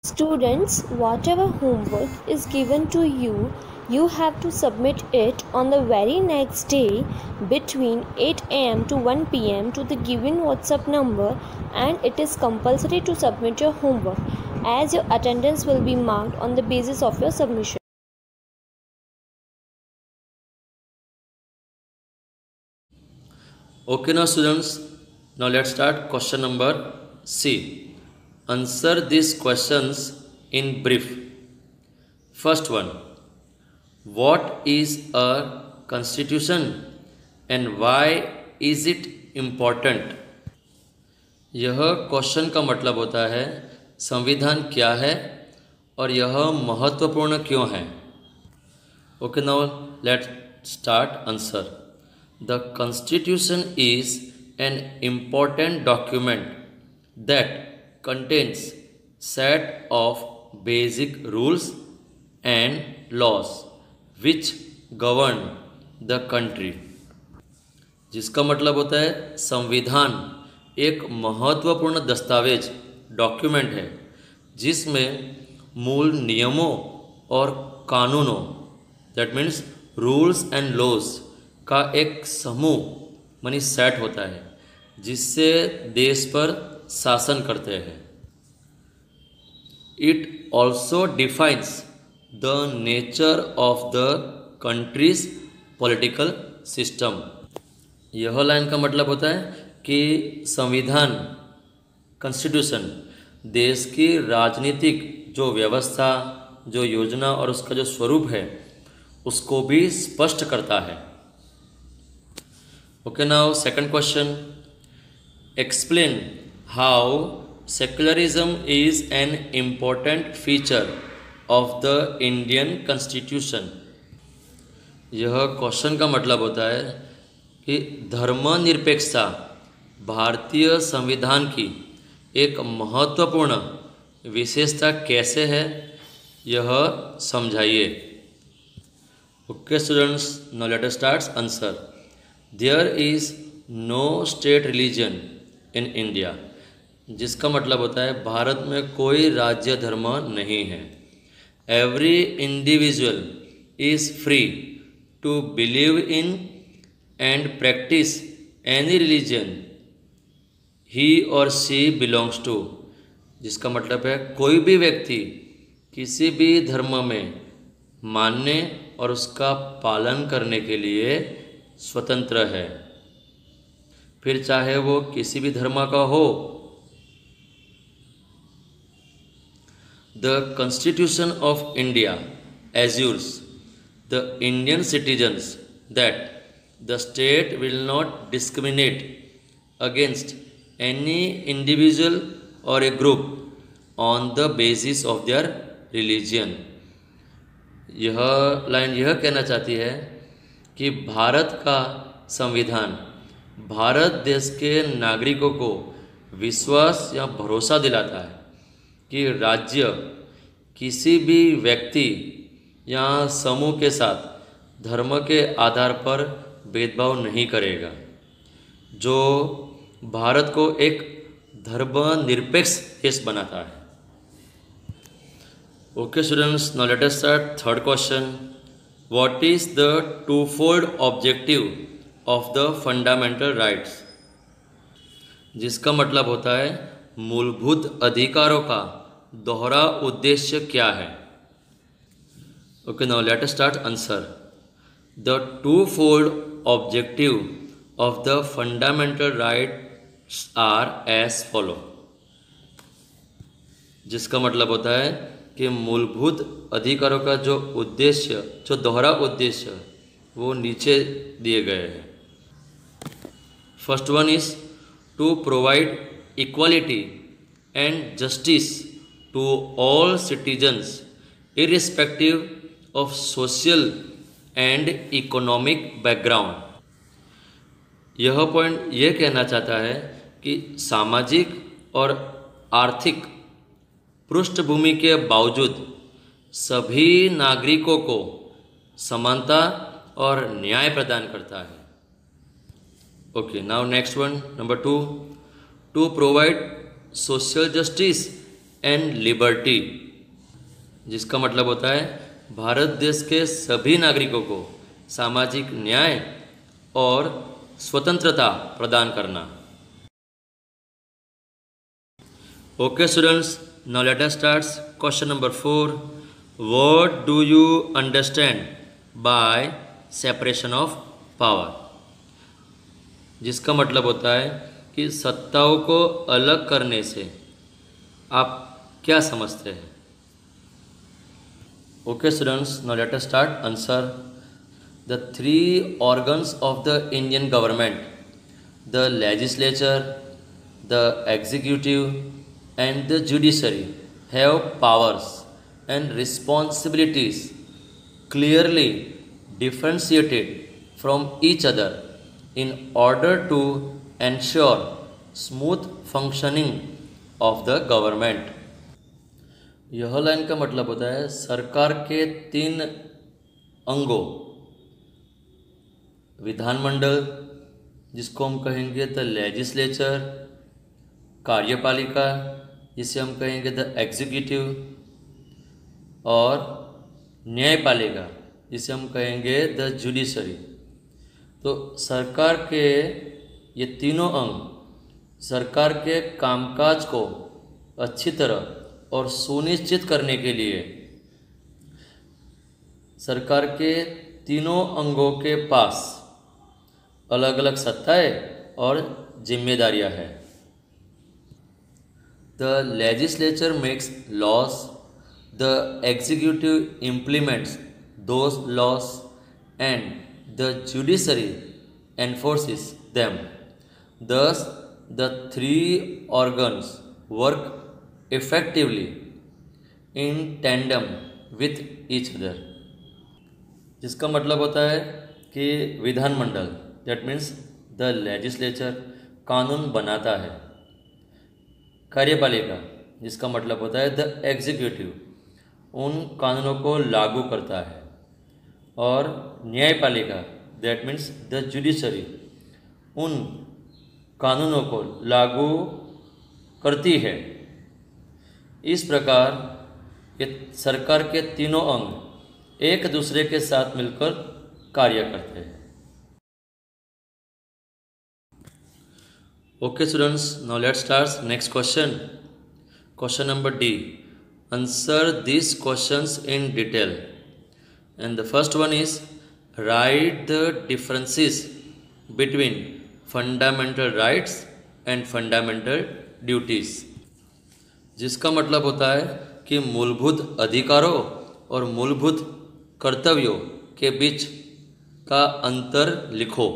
Students, whatever homework is given to you, you have to submit it on the very next day between 8 am to 1 pm to the given WhatsApp number, and it is compulsory to submit your homework as your attendance will be marked on the basis of your submission. Okay, now students, now let's start question number C. Answer these questions in brief. First one, what is a constitution and why is it important? यह question का मतलब होता है संविधान क्या है और यह महत्वपूर्ण क्यों है. Okay, now let's start answer. The Constitution is an important document that contains set of basic rules and laws which govern the country. जिसका मतलब होता है संविधान एक महत्वपूर्ण दस्तावेज डॉक्यूमेंट है जिसमें मूल नियमों और कानूनों that means rules and laws का एक समूह मानी सेट होता है जिससे देश पर शासन करते हैं. It also defines the nature of the countries political system. यह लाइन का मतलब होता है कि संविधान कॉन्स्टिट्यूशन देश की राजनीतिक जो व्यवस्था जो योजना और उसका जो स्वरूप है उसको भी स्पष्ट करता है. Okay, now second question. Explain how secularism is an important feature of the Indian Constitution. यह क्वेश्चन का मतलब होता है कि धर्मनिरपेक्षता भारतीय संविधान की एक महत्वपूर्ण विशेषता कैसे है यह समझाइए. Okay students, now let us start answer. There is no state religion in India. जिसका मतलब होता है भारत में कोई राज्य धर्म नहीं है. Every individual is free to believe in and practice any religion he or she belongs to. जिसका मतलब है कोई भी व्यक्ति किसी भी धर्म में मानने और उसका पालन करने के लिए स्वतंत्र है, फिर चाहे वो किसी भी धर्म का हो. The constitution of India assures the Indian citizens that the state will not discriminate against any individual or a group on the basis of their religion. यह लाइन यह कहना चाहती है कि भारत का संविधान भारत देश के नागरिकों को विश्वास या भरोसा दिलाता है कि राज्य किसी भी व्यक्ति या समूह के साथ धर्म के आधार पर भेदभाव नहीं करेगा, जो भारत को एक धर्मनिरपेक्ष देश बनाता है. Okay students, now let us start third question. What is the twofold objective of the fundamental rights? जिसका मतलब होता है मूलभूत अधिकारों का दोहरा उद्देश्य क्या है. Okay, now let us start answer. The twofold objective of the fundamental rights are as follow. जिसका मतलब होता है कि मूलभूत अधिकारों का जो उद्देश्य जो दोहरा उद्देश्य वो नीचे दिए गए हैं. First one is to provide equality and justice to all citizens irrespective of social and economic background. यह पॉइंट ये कहना चाहता है कि सामाजिक और आर्थिक पृष्ठभूमि के बावजूद सभी नागरिकों को समानता और न्याय प्रदान करता है. Okay, now next one number 2, to provide social justice and liberty, जिसका मतलब होता है भारत देश के सभी नागरिकों को सामाजिक न्याय और स्वतंत्रता प्रदान करना। Okay students, now let us start question number 4. What do you understand by separation of power? जिसका मतलब होता है कि सत्ताओं को अलग करने से आप क्या समझते हैं? Okay students, now let us start answer. The three organs of the Indian government, the legislature, the executive and the judiciary, have powers and responsibilities clearly differentiated from each other in order to ensure smooth functioning of the government. यह line का मतलब होता है सरकार के 3 अंगों, विधानमंडल जिसको हम कहेंगे द लेजिस्लेचर, कार्यपालिका जिसे हम कहेंगे द एग्जीक्यूटिव, और न्यायपालिका जिसे हम कहेंगे द जुडिशरी। तो सरकार के ये तीनों अंग सरकार के कामकाज को अच्छी तरह और सुनिश्चित करने के लिए सरकार के तीनों अंगों के पास अलग अलग सत्ताएं और जिम्मेदारियां हैं। The legislature makes laws, the executive implements those laws, and the judiciary enforces them. Thus, the three organs work effectively in tandem with each other. जिसका मतलब होता है कि विधानमंडल, that means the legislature, कानून बनाता है। कार्यपालिका जिसका मतलब होता है द एग्जीक्यूटिव, उन कानूनों को लागू करता है। और न्यायपालिका दैट मीन्स द जुडिशरी, उन कानूनों को लागू करती है। इस प्रकार ये सरकार के तीनों अंग एक दूसरे के साथ मिलकर कार्य करते हैं। Okay students, now let's start next question. Question number D. Answer these questions in detail. And the first one is, write the differences between fundamental rights and fundamental duties. जिसका मतलब होता है कि मूलभूत अधिकारों और मूलभूत कर्तव्यों के बीच का अंतर लिखो।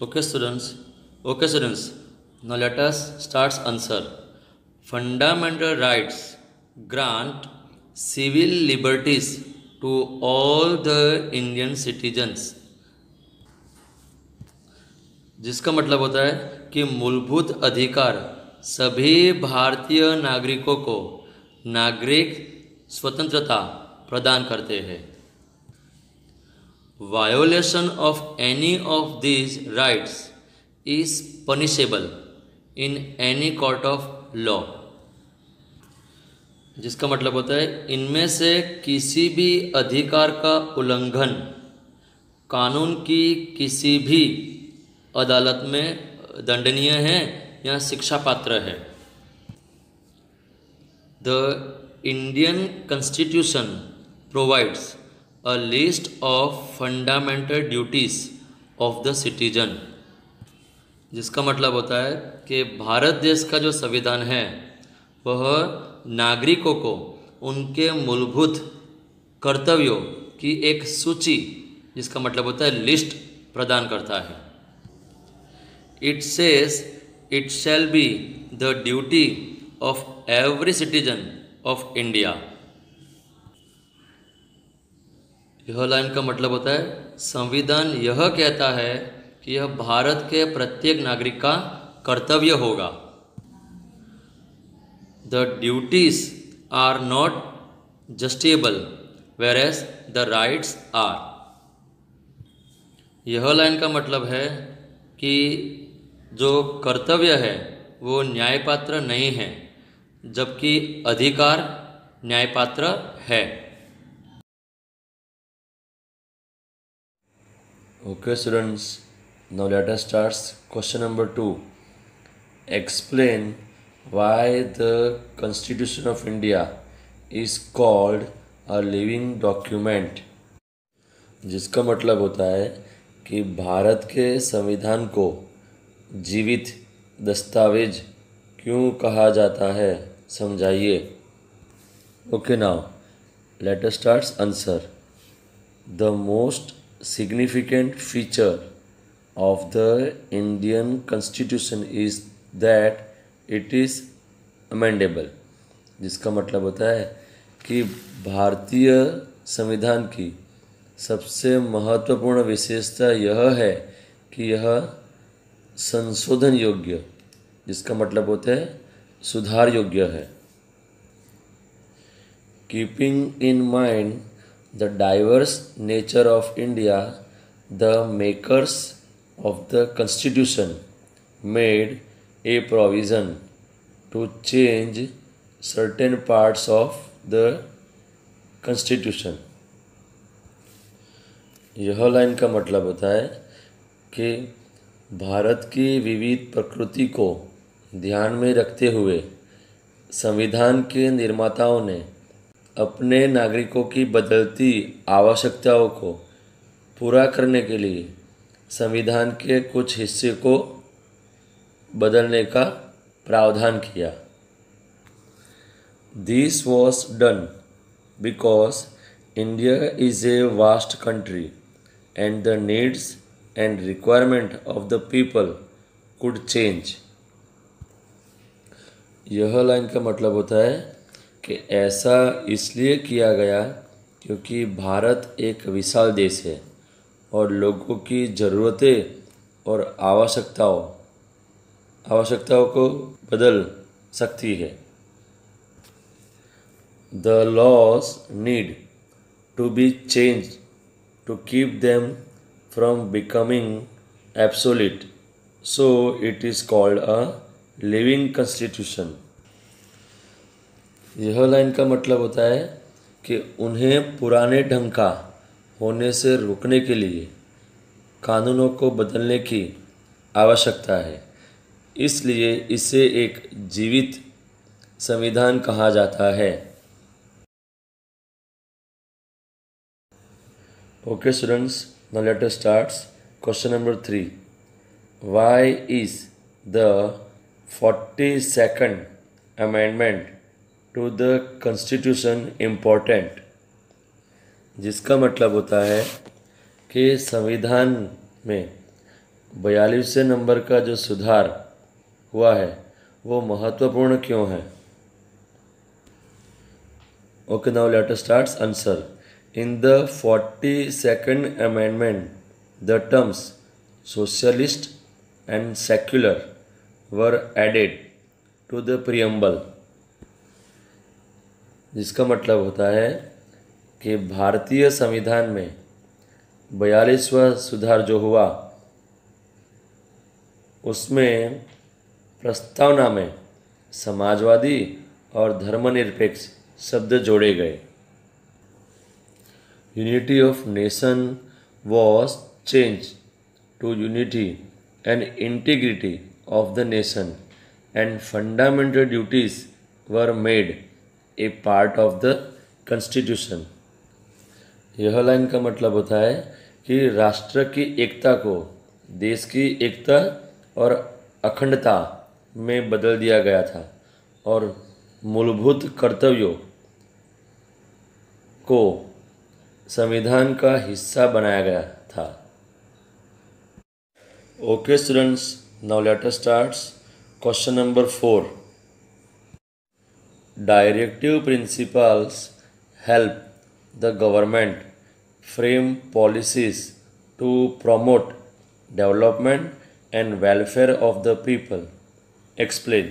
Okay students, now let us start answer. Fundamental rights grant civil liberties to all the Indian citizens. जिसका मतलब होता है कि मूलभूत अधिकार सभी भारतीय नागरिकों को नागरिक स्वतंत्रता प्रदान करते हैं। Violation of any of these rights is punishable in any court of law. जिसका मतलब होता है इनमें से किसी भी अधिकार का उल्लंघन कानून की किसी भी अदालत में दंडनीय है या शिक्षा पात्र है। The Indian Constitution provides a list of fundamental duties of the citizen. जिसका मतलब होता है कि भारत देश का जो संविधान है वह नागरिकों को उनके मूलभूत कर्तव्यों की एक सूची, जिसका मतलब होता है लिस्ट, प्रदान करता है। It says it shall be the duty of every citizen of India. यह लाइन का मतलब होता है संविधान यह कहता है कि यह भारत के प्रत्येक नागरिक का कर्तव्य होगा। The duties are not justiciable whereas the rights are. यह लाइन का मतलब है कि जो कर्तव्य है वो न्यायपात्र नहीं है, जबकि अधिकार न्यायपात्र है। Okay students, now let us start question number 2. Explain why the Constitution of India is called a living document. जिसका मतलब होता है कि भारत के संविधान को जीवित दस्तावेज क्यों कहा जाता है, समझाइए। Okay now let us start answer. The most significant feature of the Indian Constitution is that it is amendable। जिसका मतलब होता है कि भारतीय संविधान की सबसे महत्वपूर्ण विशेषता यह है कि यह संशोधन योग्य, जिसका मतलब होता है सुधार योग्य है। Keeping in mind the diverse nature of India, the makers of the Constitution made a provision to change certain parts of the Constitution। यह लाइन का मतलब होता है कि भारत की विविध प्रकृति को ध्यान में रखते हुए संविधान के निर्माताओं ने अपने नागरिकों की बदलती आवश्यकताओं को पूरा करने के लिए संविधान के कुछ हिस्से को बदलने का प्रावधान किया। This was done because India is a vast country and the needs and requirement of the people could change. यह लाइन का मतलब होता है कि ऐसा इसलिए किया गया क्योंकि भारत एक विशाल देश है और लोगों की ज़रूरतें और आवश्यकताओं को बदल सकती है। The laws need to be change to keep them from becoming absolute, so it is called a living constitution. यह लाइन का मतलब होता है कि उन्हें पुराने ढंग का होने से रोकने के लिए कानूनों को बदलने की आवश्यकता है, इसलिए इसे एक जीवित संविधान कहा जाता है। Okay students, now let us start question number 3। Why is the 42nd amendment to the constitution important. जिसका मतलब होता है कि संविधान में 42वें नंबर का जो सुधार हुआ है वो महत्वपूर्ण क्यों है। Okay now let us start answer. In the 42nd amendment the terms socialist and secular were added to the preamble. जिसका मतलब होता है कि भारतीय संविधान में 42वां सुधार जो हुआ उसमें प्रस्तावना में समाजवादी और धर्मनिरपेक्ष शब्द जोड़े गए। Unity of nation was change to unity and integrity of the nation and fundamental duties were made a part of the constitution. यह लाइन का मतलब होता है कि राष्ट्र की एकता को देश की एकता और अखंडता में बदल दिया गया था और मूलभूत कर्तव्यों को संविधान का हिस्सा बनाया गया था। Okay students, now let us start question number 4। Directive principles help the government frame policies to promote development and welfare of the people. Explain।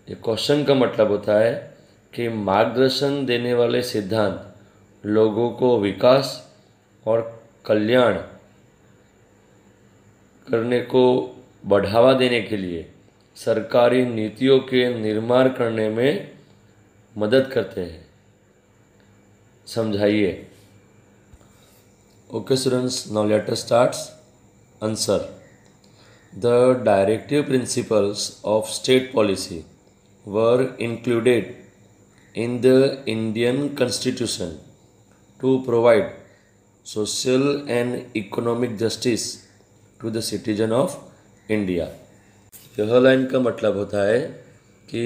ये क्वेश्चन का मतलब होता है कि मार्गदर्शन देने वाले सिद्धांत लोगों को विकास और कल्याण करने को बढ़ावा देने के लिए सरकारी नीतियों के निर्माण करने में मदद करते हैं। समझाइए। Okay students, now let us start answer. The directive principles of state policy were included in the Indian Constitution to provide social and economic justice to the citizen of India. यह लाइन का मतलब होता है कि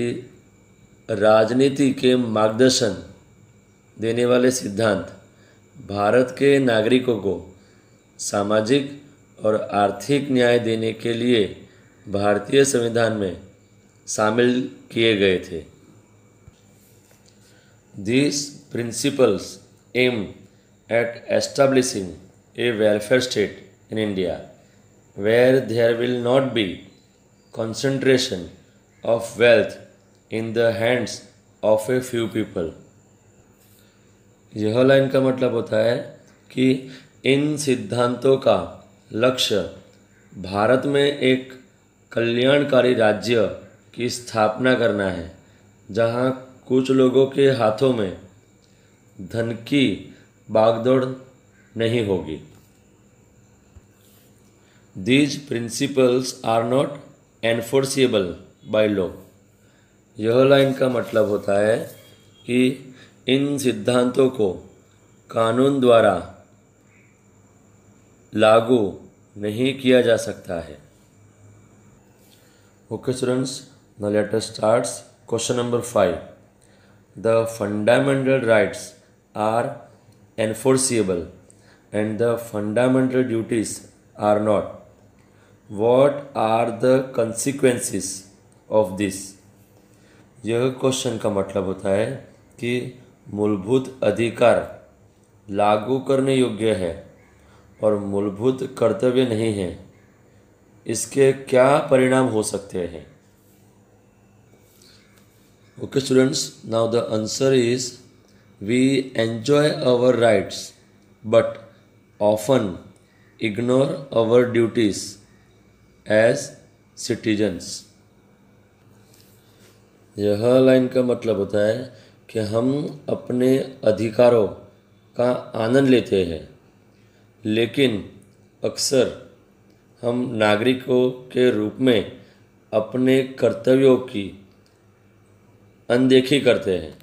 राजनीति के मार्गदर्शन देने वाले सिद्धांत भारत के नागरिकों को सामाजिक और आर्थिक न्याय देने के लिए भारतीय संविधान में शामिल किए गए थे। These principles aim at establishing a welfare state in India where there will not be concentration of wealth in the hands of a few people. यह लाइन का मतलब होता है कि इन सिद्धांतों का लक्ष्य भारत में एक कल्याणकारी राज्य की स्थापना करना है जहां कुछ लोगों के हाथों में धन की बागडोर नहीं होगी। These principles are not enforceable by law. यह लाइन का मतलब होता है कि इन सिद्धांतों को कानून द्वारा लागू नहीं किया जा सकता है। Okay students, now let us start question number 5। The fundamental rights are enforceable and the fundamental duties are not. What are the consequences of this? यह क्वेश्चन का मतलब होता है कि मूलभूत अधिकार लागू करने योग्य है और मूलभूत कर्तव्य नहीं है, इसके क्या परिणाम हो सकते हैं? Okay students, now the answer is we enjoy our rights but often ignore our duties as citizens. यह लाइन का मतलब होता है कि हम अपने अधिकारों का आनंद लेते हैं, लेकिन अक्सर हम नागरिकों के रूप में अपने कर्तव्यों की अनदेखी करते हैं।